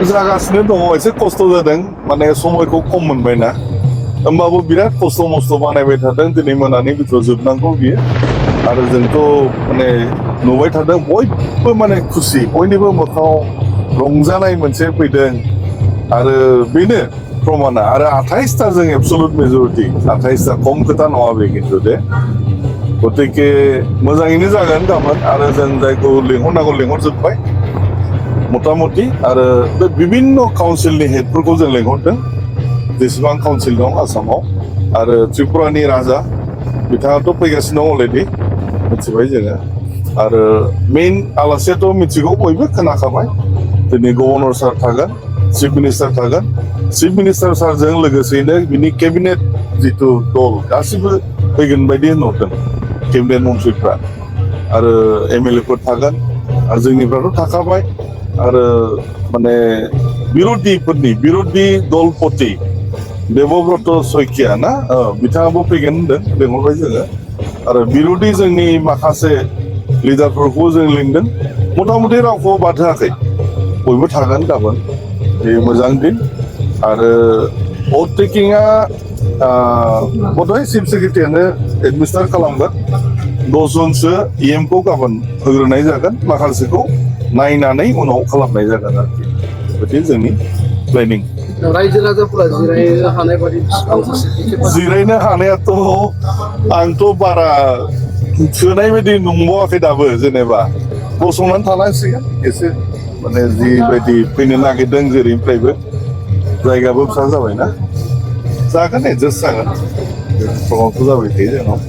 जागासिनो दङ एसे खस्थ' जादों माने समायखौ खम मोनबायना होमबाबो बिराद खस्थ' मस्थ' बानायबाय थादों दिनै मोनानि भितराव जोबनांगौ बियो आरो जोंथ' माने नुबाय थादों बयबो माने खुसि बयनिबो मोखाङाव रंजानाय मोनसे फैदों आरो बेनो प्रमाना आरो 28टा जों एबसलुट मेजरिटि 28टा खम खोथा नङा बे खिन्थु दे गतिके मोजाङैनो जागोन गाबोन आरो जों जायखौ लिंहरनांगौ लिंहरजोब्बाय मतामति आरो बे बिभिन्न काउन्सिलनि हेडफोरखौ जों लिंहरदों जेसेबां काउन्सिल दं आसामाव आरो त्रिपुरानि राजा बिथाङाथ' फैगासिनो दं अलरेडि मिथिबाय जोङो आरो मेइन आलासियाथ' मिथिगौ बयबो खोनाखाबाय दिनै गभर्नर सार थागोन चिफ मिनिस्टार थागोन चिफ मिनिस्टार सारजों लोगोसेयैनो बिनि केबिनेट जिथु दल गासिबो फैगोन बायदि होनहरदों केबिनेट मन्थ्रिफ्रा आरो एमएलए फोर थागोन आरो जोंनिफ्राथ' थाखाबाय आरो माने बिर'धि दलपति देबब्रत शइकिया ना बिथाङाबो फैगोन होनदों लिंहरबाय जोङो आरो बिर'धि जोंनि माखासे लिडारफोरखौ जों लिंदों मथा-मथि रावखौ बाद होआखै बयबो थागोन गाबोन बे मोजां दिन आरो भट टेकिंआ बधय चिफ सेक्रेटारियानो एडमिनिस्ट्रेट खालामगोन 10 जनसो इएमखौ गाबोन होग्रोनाय जागोन माखासेखौ नायनानै उनाव खालामनाय जागोन आरोखि बेबायदि जोंनि प्लेनिं रायजो राजाफोरा जिरायनो हानाय बायदि जिरायनो हानायाथ' आंथ' बारा थोनाय बायदि नंबावाखै दाबो जेनेबा गसंनानै थानांसिगोन एसे माने जिबायदि फैनो नागिरदों जेरैनिफ्रायबो जायगाबो फिसा जाबायना जागोन एडजास्ट जागोन प्रग्रामथ' जाबाय थायो जोंनाव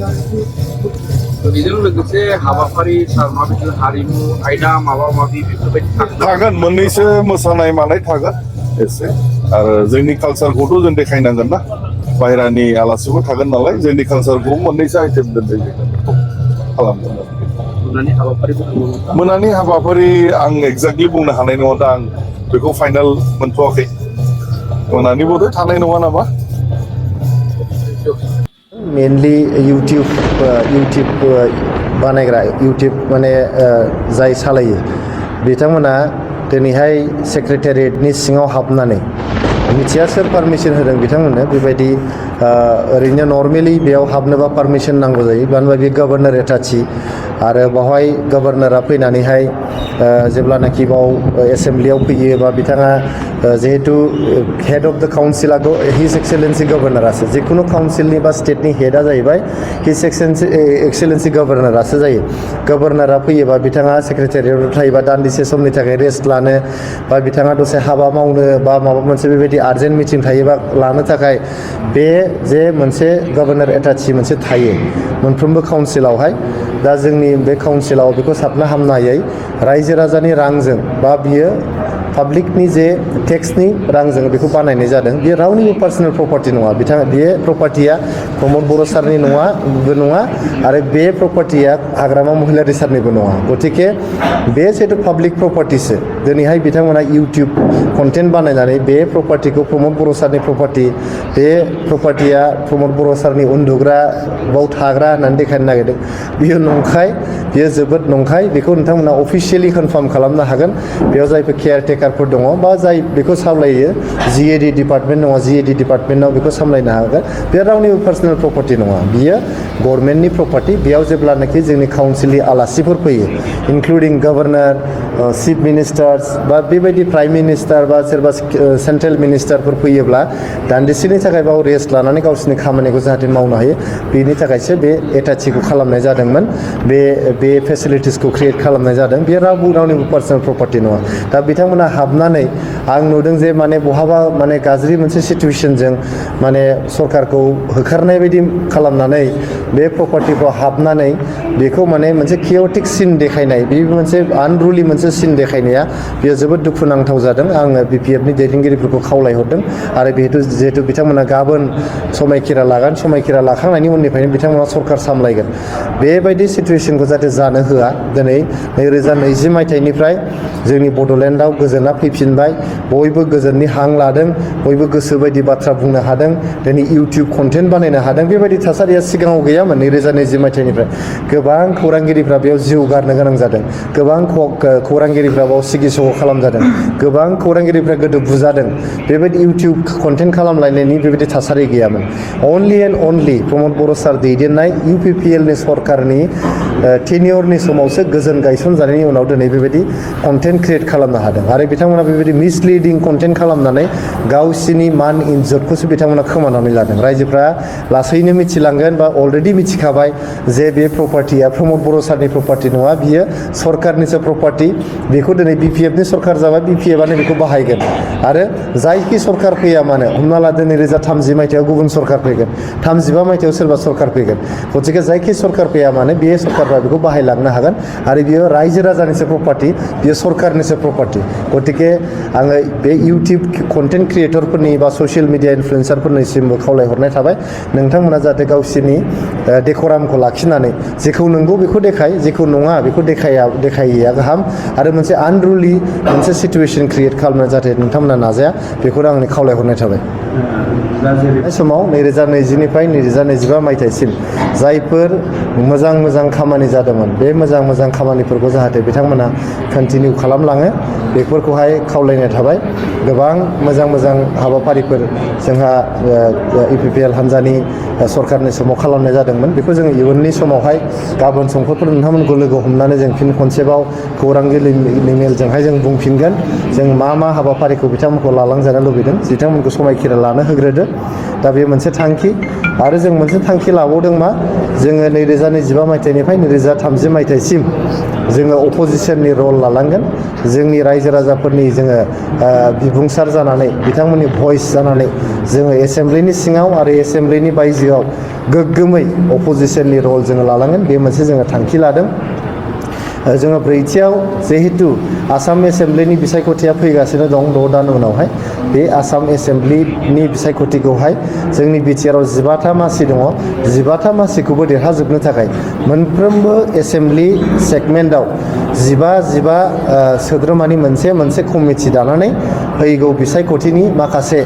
बेजों लोगोसे हाबाफारि माबायदि हारिमु आयदा माबा माबि बेफोरबायदि थागोन मोननैसो मोसानाय मानाय थागोन एसे आरो जोंनि कालसारखौथ' जों देखायनांगोन ना बाहेरानि आलासिबो थागोन नालाय जोंनि कालसारखौ मोननैसो आइटेम दोनदों बेखौ खालामगोन मोनानि हाबाफारि आं एक्जेक्टलि बुंनो हानाय नङा दा आं बेखौ फाइनाल मोनथ'वाखै मोनानि बदे थानाय नङा नामा मेनलि इउटिउब बानायग्रा इउटिउब माने जाय सालायो बिथांमोना दिनैहाय सेक्रेटारियेटनि सिङाव हाबनानै मिथिया सोर पारमिसन होदों बिथांमोननो बेबायदि ओरैनो नर्मेलि बेयाव हाबनोबा पारमिसन नांगौ जायो मानो होनबा बे गभर्नर एटाचि आरो बावहाय गभर्नरा फैनानैहाय जेब्लानाखि बाव एसेम्ब्लियाव फैयो बा बिथाङा जिहेतु हेड अफ द काउन्सिला हिज एक्सेलेन्सि गभर्नरासो जिखुनु काउन्सिलनि बा स्टेटनि हेडआ जाहैबाय हिज एक्सेलेन्सि गभर्नरासो जायो गभर्नरा फैयोबा बिथाङा सेक्रेटारियेटआव थायोबा दान्दिसे समनि थाखाय रेस्ट लानो बा बिथाङा दसे हाबा मावनो बा माबा मोनसे बेबायदि आर्जेन्ट मिटिं थायोबा लानो थाखाय बे जे मोनसे गभर्नर एटाचि मोनसे थायो मोनफ्रोमबो काउन्सिलावहाय दा जोंनि बे काउन्सिलाव बेखौ साबना हामनायै रायजो राजानि रांजों बा बियो पाब्लिकनि जे टेक्सनि रांजों बेखौ बानायनाय जादों बे रावनिबो पार्सनेल प्रपार्टि नङा बिथाङा बे प्रपार्टिया प्रमद बर' सारनि नङा आरो बे प्रपार्टिया हाग्रामा महिलारि सारनिबो नङा गतिके बे जिहेतु पाब्लिक प्रपार्टिसो दिनैहाय बिथांमोना इउटिउब कन्टेन्ट बानायनानै बे प्रपार्टिखौ प्रमद बर' सारनि प्रपार्टि बे प्रपार्टिया प्रमद बर' सारनि उन्दुग्रा बाव थाग्रा होननानै देखायनो नागिरदों बियो नंखाय बियो जोबोद नंखाय बेखौ नोंथांमोना अफिसियेलि कनफार्म खालामनो हागोन बेयाव जायफोर केयारटेकारफोर दङ बा जाय बेखौ सामलायो जिएडि डिपार्टमेन्ट दङ जिएडि डिपार्टमेन्टआव बेखौ सामलायनो हागोन बे रावनिबो पार्सनेल प्रपार्टि नङा बियो गभर्नमेन्टनि प्रपार्टि बेयाव जेब्लानाखि जोंनि काउन्सिलनि आलासिफोर फैयो इनक्लुडिं गभर्नर चिफ मिनिस्टार्स बा बेबायदि प्राइम मिनिस्टार बा सोरबा सेन्ट्रेल मिनिस्टारफोर फैयोब्ला दान्दिसेनि थाखाय बाव रेस्ट लानानै गावसोरनि खामानिखौ जाहाथे मावनो हायो बेनि थाखायसो बे एटाचिखौ खालामनाय जादोंमोन बे फेसिलिटिसखौ क्रिएट खालामनाय जादों बे रावनिबो पार्सनेल प्रपार्टि नङा दा बिथांमोना हाबनानै आं नुदों जे माने बहाबा माने गाज्रि मोनसे सिचुवेसनजों माने सरकारखौ होखारनाय बायदि खालामनानै बे प्रपार्टिखौ हाबनानै बेखौ माने मोनसे कियटिक सिन देखायनाय बे मोनसे आनरुलि मोनसे सिन देखायनाया बेयो जोबोद दुखुनांथाव जादों आङो बिपिएफनि दैदेनगिरिफोरखौ खावलायहरदों आरो जिहेतु बिथांमोना गाबोन समायखिरा लागोन समायखिरा लाखांनायनि उननिफ्रायनो बिथांमोना सरकार सामलायगोन बेबायदि सिचुवेसनखौ जाहाथे जानो होआ दिनै 2020 मायथाइनिफ्राय जोंनि बड'लेण्डआव गोजोना फैफिनबाय बयबो गोजोननि हां लादों बयबो गोसो बायदि बाथ्रा बुंनो हादों दिनै इउटिउब कन्टेन्ट बानायनो हादों बेबायदि थासारिया सिगाङाव गैया गैयामोन 2020 मायथाइनिफ्राय गोबां खौरांगिरिफ्रा बेयाव जिउ गारनो गोनां जादों गोबां खौरांगिरिफ्रा बाव सिगिसख' खालामजादों गोबां खौरांगिरिफ्रा गोदो बुजादों बेबायदि इउटिउब कन्टेन्ट खालामलायनायनि बेबायदि थासारि गैयामोन अनलि and only Pramod Bodo' sir दैदेननाय UPPL नि सरकारनि टेनियरनि समावसो गोजोन गायसनजानायनि उनाव दिनै बेबायदि कन्टेन्ट क्रिएट खालामनो हादों आरो बिथांमोना बेबायदि मिसलिडिं कन्टेन्ट खालामनानै गावसिनि मान इज्जतखौसो बिथांमोना खोमानानै लादों रायजोफ्रा लासैनो मिथिलांगोन बा अलरेडि मिथिखाबाय जे बे प्रपार्टिया प्रमद बर' सारनि प्रपार्टि नङा बियो सरकारनिसो प्रपार्टि बेखौ दिनै BPF नि सरकार जाबाय BPF-आनो बेखौ बाहायगोन आरो जायखि सरकार फैया मानो हमना ला 2030 मायथाइयाव गुबुन सरकार फैगोन 35 मायथाइयाव सोरबा सरकार फैगोन गतिके जायखि सरकार फैया मानो बे सरकारफ्रा बेखौ बाहायलांनो हागोन आरो बियो रायजो राजानिसो प्रपार्टि बियो सरकारनिसो प्रपार्टि गतिके आङो बे इउटिउब कन्टेन्ट क्रिएटरफोरनि बा ससियेल मिडिया इनफ्लुएन्सारफोरनिसिमबो खावलायहरनाय थाबाय नोंथांमोना जाहाथे गावसोरनि डेकरामखौ लाखिनानै जेखौ नंगौ बेखौ देखाय जेखौ नङा बेखौ देखायैया गाहाम आरो मोनसे आनरुलि मोनसे सिटुएसन क्रिएट खालामनो जाहाथे नोंथांमोना नाजाया बेखौनो आंनि खावलायहरनाय थाबाय बे समाव 2020 निफ्राय 2025 मायथाइसिम जायफोर मोजां खामानि जादोंमोन बे मोजां खामानिफोरखौ जाहाथे बिथांमोना कन्टिनिउ खालामलाङो बेफोरखौहाय खावलायनाय थाबाय गोबां मोजां हाबाफारिफोर जोंहा UPPL हान्जानि सरकारनि समाव खालामनाय जादोंमोन बेखौ जों इयुननि समावहाय गाबोन समफोरफोर नोंथांमोनखौ लोगो हमनानै जों फिन खनसेबाव खौरांगिरि मेलजोंहाय जों बुंफिनगोन जों मा हाबाफारिखौ बिथांमोनखौ लालांजानो लुबैदों बिथांमोनखौ समायखिरा लानो होग्रोदो दा बे मोनसे थांखि आरो जों मोनसे थांखि लाबावदों मा जोङो 2025 मायथाइनिफ्राय 2030 मायथाइसिम जोङो अपोजिसननि रल लालांगोन जोंनि रायजो राजाफोरनि जोङो बिबुंसार जानानै बिथांमोननि भइस जानानै जोङो एसेम्ब्लिनि सिङाव आरो एसेम्ब्लिनि बायजोआव गोग्गोमै अपोजिसननि रल जोङो लालांगोन बे मोनसे जोङो थांखि लादों जोङो ब्रैथियाव जिहेतु आसाम एसेम्ब्लिनि बिसायख'थिया फैगासिनो दं 6 दान उनावहाय बे आसाम एसेम्ब्लिनि बिसायख'थिखौहाय जोंनि बिटिआरआव 15था मासि दङ 15था मासिखौबो देरहाजोबनो थाखाय मोनफ्रोमबो एसेम्ब्लि सेगमेन्टआव 15 सोद्रोमानि मोनसे कमिटि दानानै फैगौ बिसायख'थिनि माखासे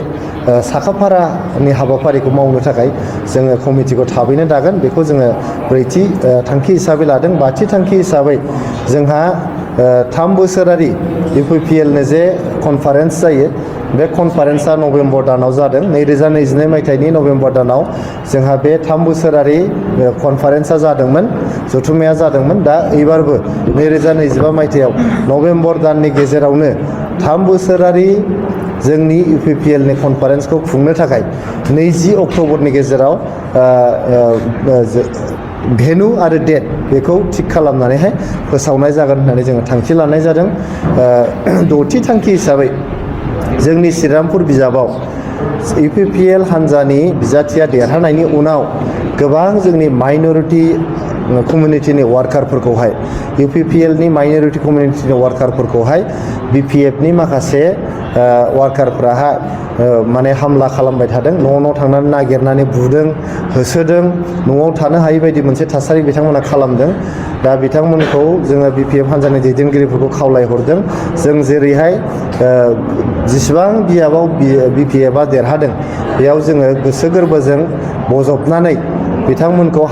साखाफारानि हाबाफारिखौ मावनो थाखाय जोङो कमिटिखौ थाबैनो दागोन बेखौ जोङो ब्रैथि थांखि हिसाबै लादों बाथि थांखि हिसाबै जोंहा 3 बोसोरारि UPPL-नो जे कनफारेन्स जायो बे कनफारेन्सआ नभेम्बर दानाव जादों 2022 मायथाइनि नभेम्बर दानाव जोंहा बे 3 बोसोरारि कनफारेन्सआ जादोंमोन जथुम्माया जादोंमोन दा एबारबो 2025 मायथाइयाव नभेम्बर दाननि गेजेरावनो 3 बोसोरारि जोंनि UPPL-नि कनफारेन्सखौ खुंनो थाखाय 20 अक्ट'बरनि गेजेराव भेनु आरो डेट बेखौ थिग खालामनानैहाय फोसावनाय जागोन होननानै जोङो थांखि लानाय जादों 6थि थांखि हिसाबै जोंनि श्रीरामपुर बिजाबाव UPPL हान्जानि बिजाथिया देरहानायनि उनाव गोबां जोंनि माइनरिटि कमिउनिटिनि वार्कारफोरखौहाय UPPL-नि माइनरिटि कमिउनिटिनि वार्कारफोरखौहाय BPF-नि माखासे वार्कारफ्राहा माने हामला खालामबाय थादों न' थांनानै नागिरनानै बुदों होसोदों न'आव थानो हायै बायदि मोनसे थासारि बिथांमोना खालामदों दा बिथांमोनखौ जोङो BPF हान्जानि दैदेनगिरिफोरखौ खावलायहरदों जों जेरैहाय जेसेबां बियाबाव BPF-आ देरहादों बेयाव जोङो गोसो गोरबोजों बजबनानै बिथांमोनखौ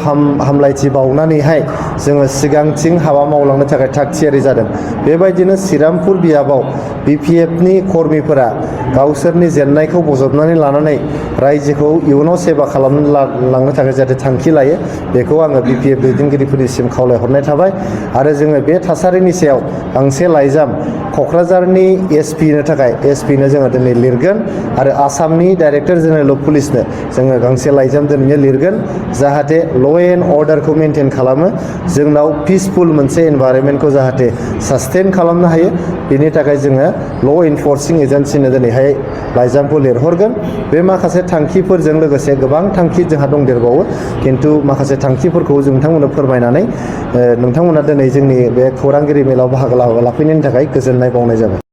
हामलायथि बावनानैहाय जोङो सिगांथिं हाबा मावलांनो थाखाय थाग थियारि जादों बेबायदिनो श्रीरामपुर बियाबाव BPF-नि कर्मिफोरा गावसोरनि जेननायखौ बजबनानै लानानै रायजोखौ इयुनाव सेवा खालामलांनो थाखाय जाहाथे थांखि लायो बेखौ आङो BPF दैदेनगिरिफोरनिसिम खावलायहरनाय थाबाय आरो जोङो बे थासारिनि सायाव गांसे लाइजाम क'क्राझारनि SP-नो थाखाय SP-नो जोङो दिनै लिरगोन आरो आसामनि डाइरेक्टर जेनेरेल अफ पुलिसनो जोङो गांसे लाइजाम दिनैनो लिरगोन जाहाथे ल' एन्ड अर्डारखौ मेनटेन खालामो जोंनाव पिसफुल मोनसे एनभायरनमेन्टखौ जाहाथे सास्टेन खालामनो हायो बेनि थाखाय जोङो ल' इनफर्सिं एजेन्सिनो दिनैहाय लाइजामखौ लिरहरगोन बे माखासे थांखिफोरजों लोगोसे गोबां थांखि जोंहा दंदेरबावो खिन्थु माखासे थांखिफोरखौ जों नोंथांमोननो फोरमायनानै नोंथांमोना दिनै जोंनि बे खौरांगिरि मेलाव बाहागो लाफैनायनि थाखाय गोजोननाय बावनाय जाबाय।